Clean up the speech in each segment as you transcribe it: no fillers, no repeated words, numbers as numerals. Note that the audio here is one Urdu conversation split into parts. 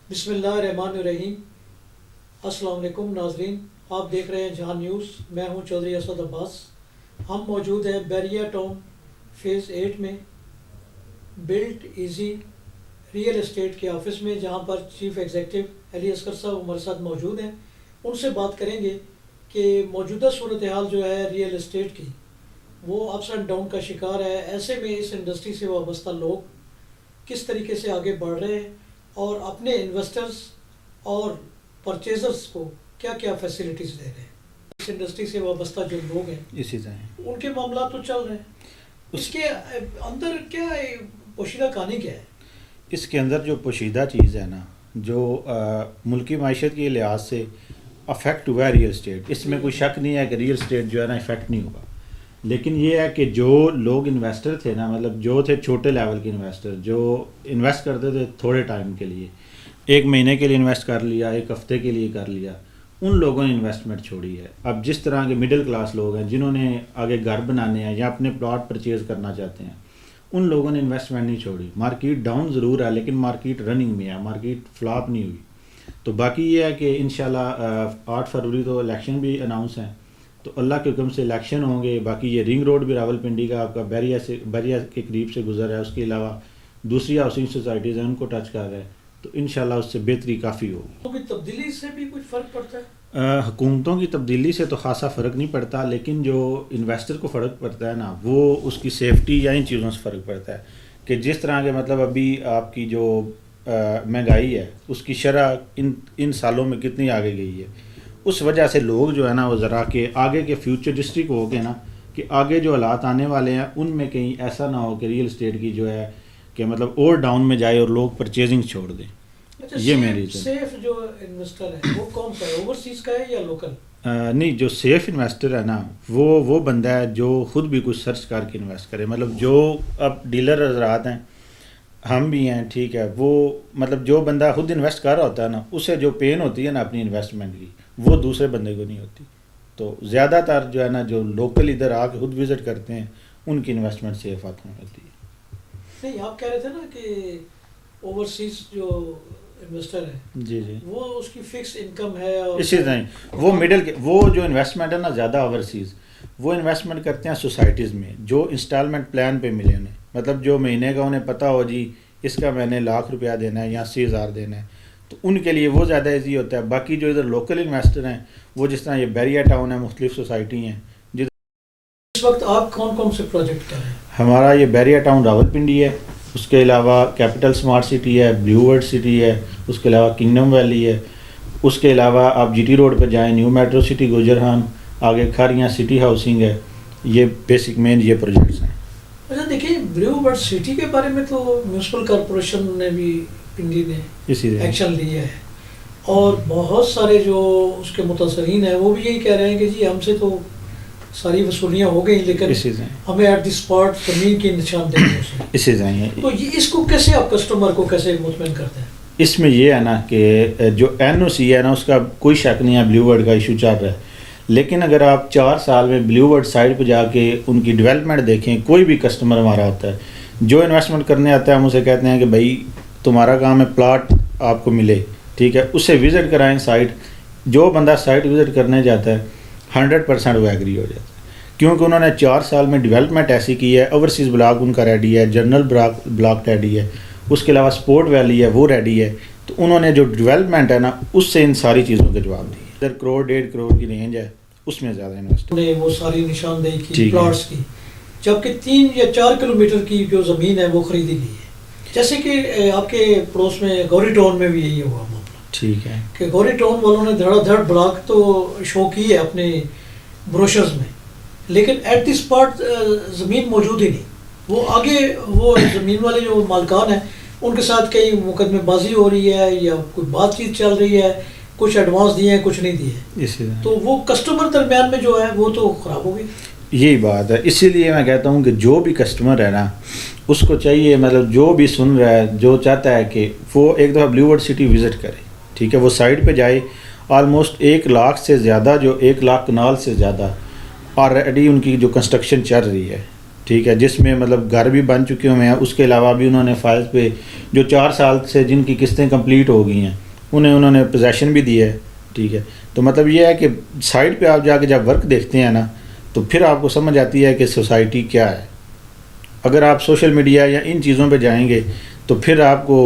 بسم اللہ الرحمن الرحیم۔ السلام علیکم ناظرین، آپ دیکھ رہے ہیں جہاں نیوز۔ میں ہوں چودھری اسد عباس۔ ہم موجود ہیں بیریا ٹاؤن فیز 8 میں بلٹ ایزی ریئل اسٹیٹ کے آفس میں، جہاں پر چیف ایگزیکٹو علی اصغر صاحب ہمارے ساتھ موجود ہیں۔ ان سے بات کریں گے کہ موجودہ صورتحال جو ہے ریئل اسٹیٹ کی، وہ اپس اینڈ ڈاؤن کا شکار ہے۔ ایسے میں اس انڈسٹری سے وابستہ لوگ کس طریقے سے آگے بڑھ رہے ہیں اور اپنے انویسٹرز اور پرچیزرز کو کیا کیا فیسلٹیز دے رہے ہیں۔ اس انڈسٹری سے وابستہ جو لوگ ہیں اسی طرح ان کے معاملات تو چل رہے ہیں، اس کے اندر کیا پوشیدہ کہانی کیا ہے؟ اس کے اندر جو پوشیدہ چیز ہے نا، جو ملکی معیشت کے لحاظ سے افیکٹ ہوا ہے ریئل اسٹیٹ، اس میں کوئی شک نہیں ہے کہ ریئل اسٹیٹ جو ہے نا افیکٹ نہیں ہوگا۔ لیکن یہ ہے کہ جو لوگ انویسٹر تھے نا، مطلب جو تھے چھوٹے لیول کے انویسٹر، جو انویسٹ کرتے تھے تھوڑے ٹائم کے لیے، 1 مہینے کے لیے انویسٹ کر لیا، 1 ہفتے کے لیے کر لیا، ان لوگوں نے انویسٹمنٹ چھوڑی ہے۔ اب جس طرح کے مڈل کلاس لوگ ہیں جنہوں نے آگے گھر بنانے ہیں یا اپنے پلاٹ پرچیز کرنا چاہتے ہیں، ان لوگوں نے انویسٹمنٹ نہیں چھوڑی۔ مارکیٹ ڈاؤن ضرور ہے لیکن مارکیٹ رننگ میں ہے، مارکیٹ فلاپ نہیں ہوئی۔ تو باقی یہ ہے کہ انشاءاللہ 8 فروری تو الیکشن بھی اناؤنس ہیں، تو اللہ کے حکم سے الیکشن ہوں گے۔ باقی یہ رنگ روڈ بھی راولپنڈی کا آپ کا بیریا کے قریب سے گزر ہے، اس کے علاوہ دوسری ہاؤسنگ سوسائٹیز ہیں ان کو ٹچ کر رہا ہے، تو انشاءاللہ اس سے بہتری کافی ہوگی۔ تبدیلی سے بھی کچھ فرق پڑتا ہے؟ حکومتوں کی تبدیلی سے تو خاصا فرق نہیں پڑتا، لیکن جو انویسٹر کو فرق پڑتا ہے نا، وہ اس کی سیفٹی یا ان چیزوں سے فرق پڑتا ہے کہ جس طرح کے مطلب ابھی آپ کی جو مہنگائی ہے اس کی شرح ان سالوں میں کتنی آگے گئی ہے، اس وجہ سے لوگ جو ہے نا وہ ذرا کہ آگے کے فیوچرسٹک ہو کے نا، کہ آگے جو حالات آنے والے ہیں ان میں کہیں ایسا نہ ہو کہ ریئل اسٹیٹ کی جو ہے کہ مطلب اور ڈاؤن میں جائے اور لوگ پرچیزنگ چھوڑ دیں۔ یہ میری سیف جو انویسٹر ہے وہ کون سا ہے، اوورسیز کا ہے یا لوکل؟ نہیں، جو سیف انویسٹر ہے نا وہ بندہ ہے جو خود بھی کچھ سرچ کر کے انویسٹ کرے۔ مطلب جو اب ڈیلر حضرات ہیں، ہم بھی ہیں، ٹھیک ہے، وہ مطلب جو بندہ خود انویسٹ کر رہا ہوتا ہے نا، اسے جو پین ہوتی ہے نا اپنی انویسٹمنٹ کی، وہ دوسرے بندے کو نہیں ہوتی۔ تو زیادہ تر جو ہے نا جو لوکل ادھر آ کے خود وزٹ کرتے ہیں ان کی انویسٹمنٹ سیف ہاتھ میں ہوتی ہے۔ نہیں، آپ کہہ رہے تھے نا کہ اوورسیز جو انویسٹر ہے جی وہ اس کی فکس انکم ہے، اور اسی طرح وہ جو انویسٹمنٹ ہے نا زیادہ اوورسیز، وہ انویسٹمنٹ کرتے ہیں سوسائٹیز میں جو انسٹالمنٹ پلان پہ ملے انہیں، مطلب جو مہینے کا انہیں پتہ ہو جی اس کا میں نے 1,00,000 روپیہ دینا ہے یا 80,000 دینا ہے، تو ان کے لیے وہ زیادہ ایزی ہوتا ہے۔ باقی جو ادھر لوکل انویسٹر ہیں وہ جس طرح یہ بیریا ٹاؤن ہے، مختلف سوسائٹی ہیں جدھر اس وقت آپ کون کون سے پروجیکٹ کر رہے ہیں؟ ہمارا یہ بیریا ٹاؤن راولپنڈی ہے، اس کے علاوہ کیپٹل سمارٹ سٹی ہے، بلیو ورڈ سٹی ہے، اس کے علاوہ کنگڈم ویلی ہے، اس کے علاوہ آپ جی ٹی روڈ پہ جائیں نیو میٹرو سٹی گوجرہان، آگے کھاریاں سٹی ہاؤسنگ ہے۔ یہ بیسک مین یہ پروجیکٹس ہیں۔ اچھا دیکھیے، بلیو ورڈ سٹی کے بارے میں تو میونسپل کارپوریشن نے بھی پنڈی نے ایکشن لیا ہے، اور بہت سارے جو اس کے متاثرین ہیں وہ بھی یہی کہہ رہے ہیں کہ جی ہم سے تو ساری وصولیاں ہو گئی لیکن ہمیں ایٹ دی اسپاٹ زمین کی نشاندہی ہے۔ اسی طرح تو یہ اس کو کیسے آپ کسٹمر کو کیسے مطمئن کرتے ہیں؟ اس میں یہ ہے نا کہ جو این او سی ہے نا اس کا کوئی شک نہیں ہے، بلیو ورڈ کا ایشو چل رہا ہے، لیکن اگر آپ 4 سال میں بلیو ورڈ سائٹ پہ جا کے ان کی ڈیولپمنٹ دیکھیں، کوئی بھی کسٹمر ہمارا ہوتا ہے جو انویسٹمنٹ کرنے آتا ہے، ہم اسے کہتے ہیں کہ بھائی تمہارا کام ہے پلاٹ آپ کو ملے، ٹھیک ہے، اسے وزٹ کرائیں سائٹ۔ جو بندہ سائٹ وزٹ کرنے جاتا ہے 100% وہ ایگری ہو جاتا ہے، کیونکہ انہوں نے 4 سال میں ڈیولپمنٹ ایسی کی ہے، اوورسیز بلاک ان کا ریڈی ہے، جنرل بلاک ریڈی ہے، اس کے علاوہ سپورٹ ویلی ہے وہ ریڈی ہے، تو انہوں نے جو ڈیولپمنٹ ہے نا اس سے ان ساری چیزوں کے جواب دیے۔ ادھر 1 کروڑ 1.5 کروڑ کی رینج ہے، اس میں زیادہ انویسٹ نے وہ ساری نشاندہی کی پلاٹس کی، جبکہ 3 یا 4 کلومیٹر کی جو زمین ہے وہ خریدی گئی ہے۔ جیسے کہ آپ کے پڑوس میں گوری ٹاؤن میں بھی یہی ہوا معاملہ، ٹھیک ہے، کہ گوری ٹاؤن والوں نے دھڑا دھڑ بلاک تو شو کی ہے اپنے بروشرز میں، لیکن ایٹ دی اسپاٹ زمین موجود ہی نہیں۔ وہ آگے وہ زمین والے جو مالکان ہیں ان کے ساتھ کئی مقدمے بازی ہو رہی ہے یا کوئی بات چیت چل رہی ہے، کچھ ایڈوانس دیے ہیں کچھ نہیں دیے، تو وہ کسٹمر درمیان میں جو ہے وہ تو خراب ہو گئی۔ یہی بات ہے، اسی لیے میں کہتا ہوں کہ جو بھی کسٹمر ہے نا اس کو چاہیے، مطلب جو بھی سن رہا ہے جو چاہتا ہے کہ وہ ایک دفعہ بلیو ورڈ سٹی وزٹ کرے، ٹھیک ہے، وہ سائٹ پہ جائے۔ آلموسٹ 1 لاکھ سے زیادہ، جو 1 لاکھ کنال سے زیادہ آلریڈی ان کی جو کنسٹرکشن چل رہی ہے، ٹھیک ہے، جس میں مطلب گھر بھی بن چکے ہوئے ہیں، اس کے علاوہ بھی انہوں نے فائلز پہ جو 4 سال سے جن کی قسطیں کمپلیٹ ہو گئی ہیں انہوں نے پوزیشن بھی دی ہے. ٹھیک ہے، تو مطلب یہ ہے کہ سائٹ پہ آپ جا کے جب ورک دیکھتے ہیں نا تو پھر آپ کو سمجھ آتی ہے کہ سوسائٹی کیا ہے. اگر آپ سوشل میڈیا یا ان چیزوں پہ جائیں گے تو پھر آپ کو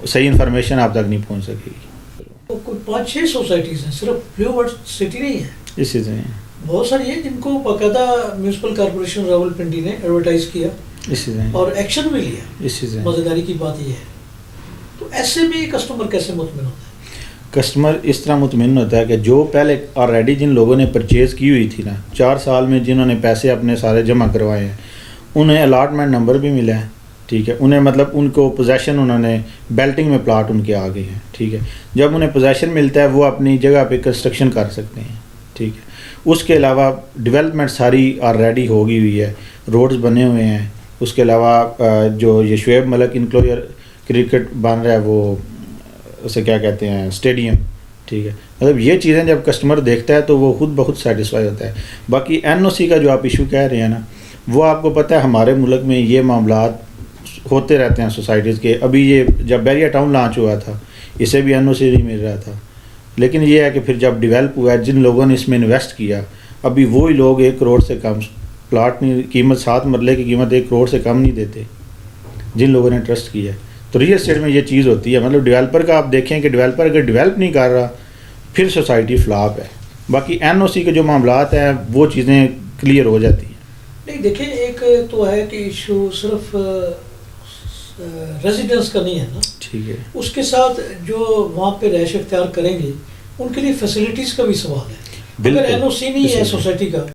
صحیح انفارمیشن آپ تک نہیں پہنچ سکے گی. کوئی 5-6 سوسائٹیز ہیں، صرف بلیو ورڈ سٹی نہیں ہے، اسی سے بہت ساری ہیں جن کو باقاعدہ میونسپل کارپوریشن راولپنڈی نے ایڈورٹائز کیا اسی سے اور ایکشن بھی لیا. اسی سے مزیداری کی بات یہ ہے، تو ایسے بھی کسٹمر کیسے مطمئن ہوتا ہے؟ کسٹمر اس طرح مطمئن ہوتا ہے کہ جو پہلے آلریڈی جن لوگوں نے پرچیز کی ہوئی تھی نا 4 سال میں جنہوں نے پیسے اپنے سارے جمع کروائے ہیں انہیں الاٹمنٹ نمبر بھی ملا ہے. ٹھیک ہے، انہیں مطلب ان کو پوزیشن انہوں نے بیلٹنگ میں پلاٹ ان کے آ گئے ہیں. ٹھیک ہے، جب انہیں پوزیشن ملتا ہے وہ اپنی جگہ پہ کنسٹرکشن کر سکتے ہیں. ٹھیک ہے، اس کے علاوہ ڈیولپمنٹ ساری آلریڈی ہو گئی ہوئی ہے، روڈز بنے ہوئے ہیں. اس کے علاوہ جو یہ شعیب ملک انکلوجر کرکٹ بن رہا ہے وہ اسے کیا کہتے ہیں اسٹیڈیم. ٹھیک ہے، مطلب یہ چیزیں جب کسٹمر دیکھتا ہے تو وہ خود بہت سیٹسفائی ہوتا ہے. باقی NOC کا جو آپ ایشو کہہ رہے ہیں نا وہ آپ کو پتہ ہے ہمارے ملک میں یہ معاملات ہوتے رہتے ہیں سوسائٹیز کے. ابھی یہ جب بیریا ٹاؤن لانچ ہوا تھا اسے بھی NOC نہیں مل رہا تھا، لیکن یہ ہے کہ پھر جب ڈیولپ ہوا ہے جن لوگوں نے اس میں انویسٹ کیا ابھی وہی لوگ 1 کروڑ سے کم پلاٹ نہیں قیمت 7 مرلے کی قیمت 1 کروڑ سے کم نہیں دیتے جن لوگوں نے ٹرسٹ کیا ہے. تو ریئل اسٹیٹ میں یہ چیز ہوتی ہے، مطلب ڈیولپر کا آپ دیکھیں کہ ڈیولپر اگر ڈیولپ نہیں کر رہا پھر سوسائٹی فلاپ ہے. باقی NOC کے جو معاملات ہیں وہ چیزیں کلیئر ہو جاتی ہیں. نہیں دیکھیں، ایک تو ہے کہ ایشو صرف ریزیڈنس کا نہیں ہے نا، ٹھیک ہے، اس کے ساتھ جو وہاں پہ رہائش اختیار کریں گے ان کے لیے فیسلٹیز کا بھی سوال ہے. اگر NOC نہیں ہے سوسائٹی کا